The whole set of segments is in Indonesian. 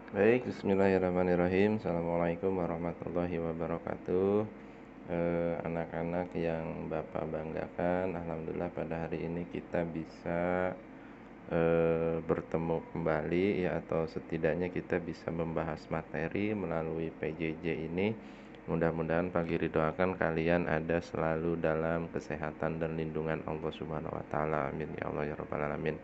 Baik, bismillahirrahmanirrahim. Assalamualaikum warahmatullahi wabarakatuh. Anak-anak yang Bapak banggakan, Alhamdulillah pada hari ini kita bisa bertemu kembali ya, atau setidaknya kita bisa membahas materi melalui PJJ ini. Mudah-mudahan pagi doakan kalian ada selalu dalam kesehatan dan lindungan Allah Subhanahu wa taala. Amin ya Allah ya rabbal alamin.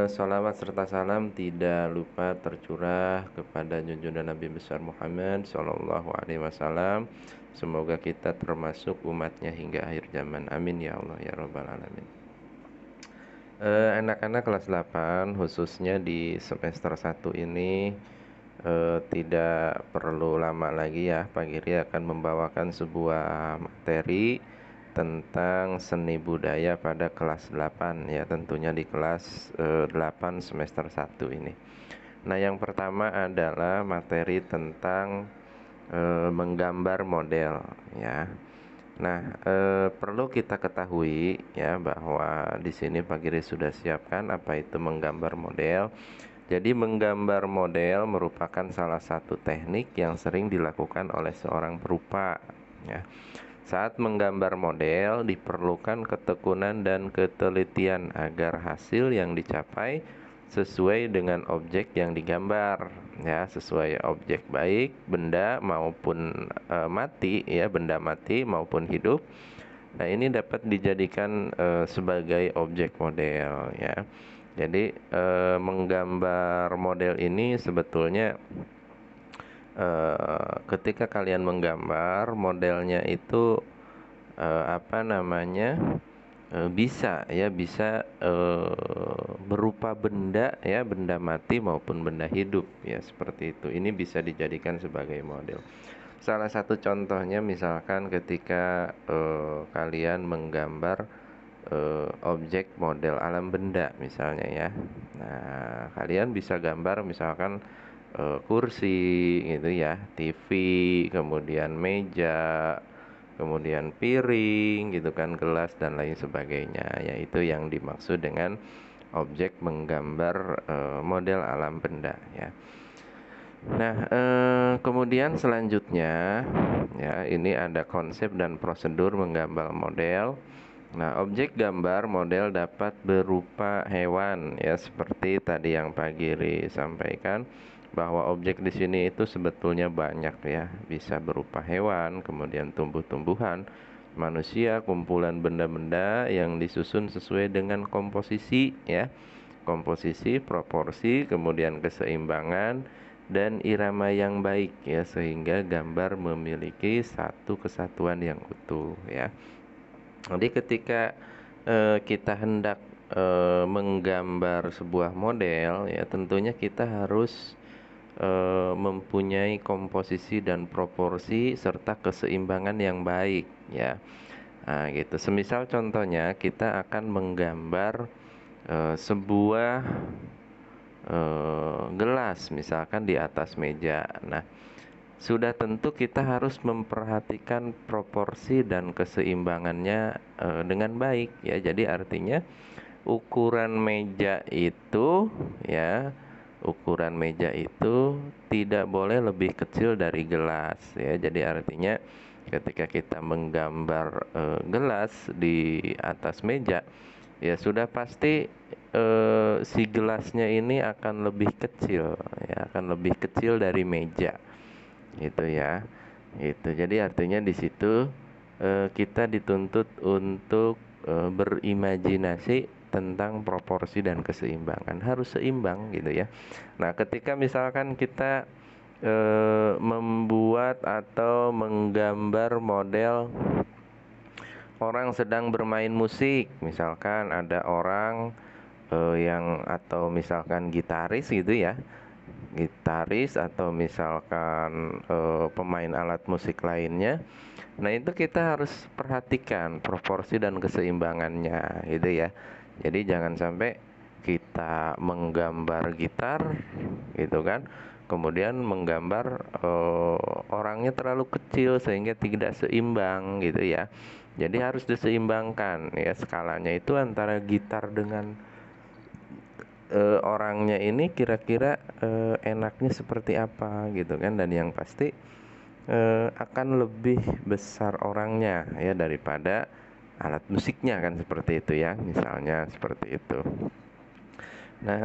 Salawat serta salam tidak lupa tercurah kepada junjungan Nabi besar Muhammad Sallallahu Alaihi Wasallam. Semoga kita termasuk umatnya hingga akhir zaman. Amin ya Allah ya Rabbal Alamin. Anak-anak kelas 8 khususnya di semester 1 ini tidak perlu lama lagi ya. Pak Giri akan membawakan sebuah materi tentang seni budaya pada kelas 8 ya, tentunya di kelas 8 semester 1 ini. Nah, yang pertama adalah materi tentang menggambar model ya. Nah, perlu kita ketahui ya bahwa di sini Pak Giri sudah siapkan apa itu menggambar model. Jadi menggambar model merupakan salah satu teknik yang sering dilakukan oleh seorang perupa ya. Saat menggambar model diperlukan ketekunan dan ketelitian agar hasil yang dicapai sesuai dengan objek yang digambar ya, sesuai objek baik benda maupun mati ya, benda mati maupun hidup. Nah, ini dapat dijadikan sebagai objek model ya. Jadi menggambar model ini sebetulnya ketika kalian menggambar modelnya itu apa namanya bisa ya, bisa berupa benda ya, benda mati maupun benda hidup ya, seperti itu. Ini bisa dijadikan sebagai model. Salah satu contohnya misalkan ketika kalian menggambar objek model alam benda misalnya ya. Nah, kalian bisa gambar misalkan kursi gitu ya, TV, kemudian meja, kemudian piring gitu kan, gelas dan lain sebagainya. Yaitu yang dimaksud dengan objek menggambar model alam benda ya. Nah, kemudian selanjutnya ya, ini ada konsep dan prosedur menggambar model. Nah, objek gambar model dapat berupa hewan ya, seperti tadi yang Pak Giri sampaikan bahwa objek di sini itu sebetulnya banyak ya, bisa berupa hewan, kemudian tumbuh-tumbuhan, manusia, kumpulan benda-benda yang disusun sesuai dengan komposisi ya. Komposisi, proporsi, kemudian keseimbangan dan irama yang baik ya, sehingga gambar memiliki satu kesatuan yang utuh ya. Jadi ketika kita hendak menggambar sebuah model ya, tentunya kita harus mempunyai komposisi dan proporsi serta keseimbangan yang baik ya. Nah, gitu. Semisal contohnya kita akan menggambar sebuah gelas misalkan di atas meja. Nah, sudah tentu kita harus memperhatikan proporsi dan keseimbangannya dengan baik ya. Jadi artinya ukuran meja itu ya, ukuran meja itu tidak boleh lebih kecil dari gelas ya. Jadi artinya ketika kita menggambar gelas di atas meja ya, sudah pasti si gelasnya ini akan lebih kecil ya, akan lebih kecil dari meja gitu ya. Itu jadi artinya di situ kita dituntut untuk berimajinasi tentang proporsi dan keseimbangan, harus seimbang gitu ya. Nah, ketika misalkan kita membuat atau menggambar model orang sedang bermain musik, misalkan ada orang yang, atau misalkan gitaris gitu ya, gitaris atau misalkan pemain alat musik lainnya. Nah, itu kita harus perhatikan proporsi dan keseimbangannya gitu ya. Jadi jangan sampai kita menggambar gitar gitu kan, kemudian menggambar orangnya terlalu kecil sehingga tidak seimbang gitu ya. Jadi harus diseimbangkan ya, skalanya itu antara gitar dengan orangnya ini kira-kira enaknya seperti apa gitu kan, dan yang pasti akan lebih besar orangnya ya daripada alat musiknya kan, seperti itu ya, misalnya seperti itu. Nah,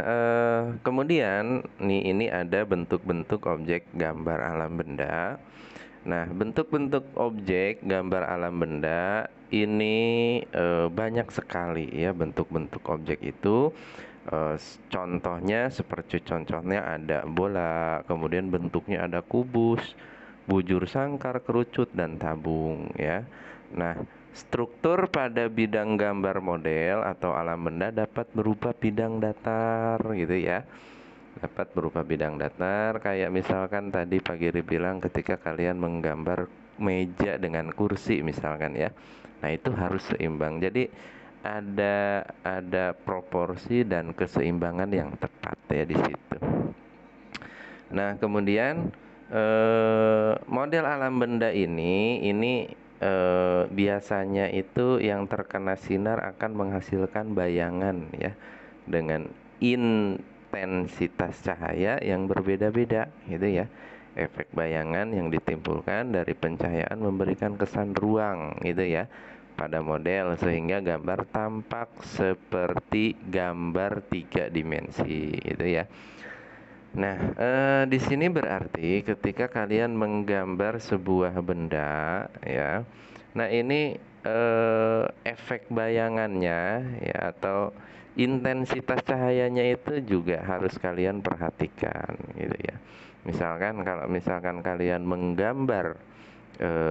kemudian nih ini ada bentuk-bentuk objek gambar alam benda. Nah, bentuk-bentuk objek gambar alam benda ini banyak sekali ya bentuk-bentuk objek itu. Contohnya seperti contohnya ada bola, kemudian bentuknya ada kubus, bujur sangkar, kerucut, dan tabung ya. Nah, struktur pada bidang gambar model atau alam benda dapat berupa bidang datar gitu ya. Dapat berupa bidang datar, kayak misalkan tadi Pak Giri bilang ketika kalian menggambar meja dengan kursi misalkan ya. Nah, itu harus seimbang. Jadi ada proporsi dan keseimbangan yang tepat ya di situ. Nah, kemudian model alam benda ini biasanya itu yang terkena sinar akan menghasilkan bayangan ya dengan intensitas cahaya yang berbeda-beda gitu ya. Efek bayangan yang ditimbulkan dari pencahayaan memberikan kesan ruang gitu ya pada model, sehingga gambar tampak seperti gambar 3 dimensi gitu ya. Nah, di sini berarti ketika kalian menggambar sebuah benda ya. Nah, ini efek bayangannya ya atau intensitas cahayanya itu juga harus kalian perhatikan gitu ya. Misalkan kalau misalkan kalian menggambar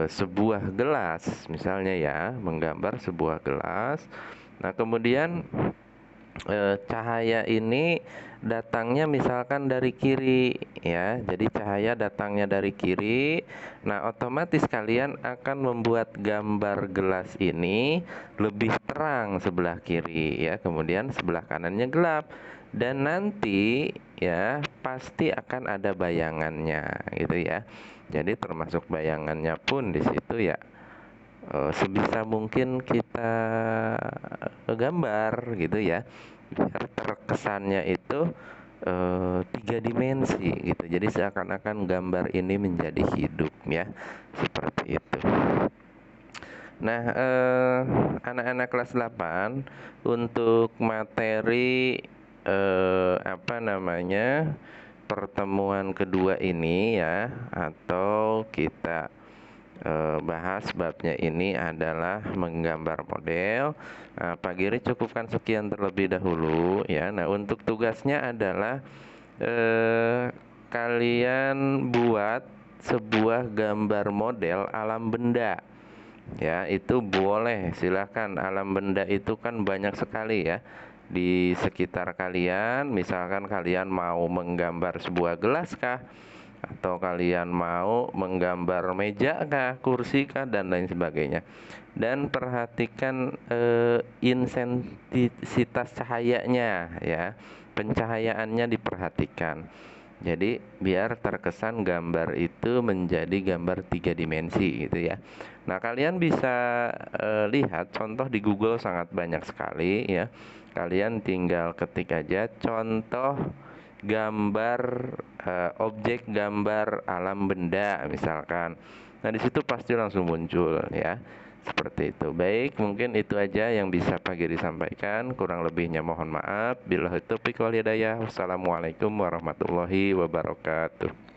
sebuah gelas misalnya ya, menggambar sebuah gelas. Nah, kemudian cahaya ini datangnya misalkan dari kiri ya. Jadi cahaya datangnya dari kiri. Nah, otomatis kalian akan membuat gambar gelas ini lebih terang sebelah kiri ya. Kemudian sebelah kanannya gelap. Dan nanti ya pasti akan ada bayangannya gitu ya. Jadi termasuk bayangannya pun di situ ya sebisa mungkin kita gambar gitu ya, biar terkesannya itu 3 dimensi gitu. Jadi seakan-akan gambar ini menjadi hidup ya, seperti itu. Nah, anak-anak kelas 8 untuk materi apa namanya pertemuan kedua ini ya, atau kita bahas babnya ini adalah menggambar model. Nah, Pak Giri cukupkan sekian terlebih dahulu ya. Nah, untuk tugasnya adalah kalian buat sebuah gambar model alam benda. Ya, itu boleh, silahkan. Alam benda itu kan banyak sekali ya di sekitar kalian. Misalkan kalian mau menggambar sebuah gelas kah, atau kalian mau menggambar meja kah, kursi kah, dan lain sebagainya. Dan perhatikan intensitas cahayanya ya, pencahayaannya diperhatikan. Jadi biar terkesan gambar itu menjadi gambar 3 dimensi gitu ya. Nah, kalian bisa lihat contoh di Google sangat banyak sekali ya. Kalian tinggal ketik aja contoh gambar objek gambar alam benda misalkan. Nah, di situ pasti langsung muncul ya. Seperti itu. Baik, mungkin itu aja yang bisa Pak Giri sampaikan. Kurang lebihnya mohon maaf. Billahi taufiq wal hidayah. Wassalamualaikum warahmatullahi wabarakatuh.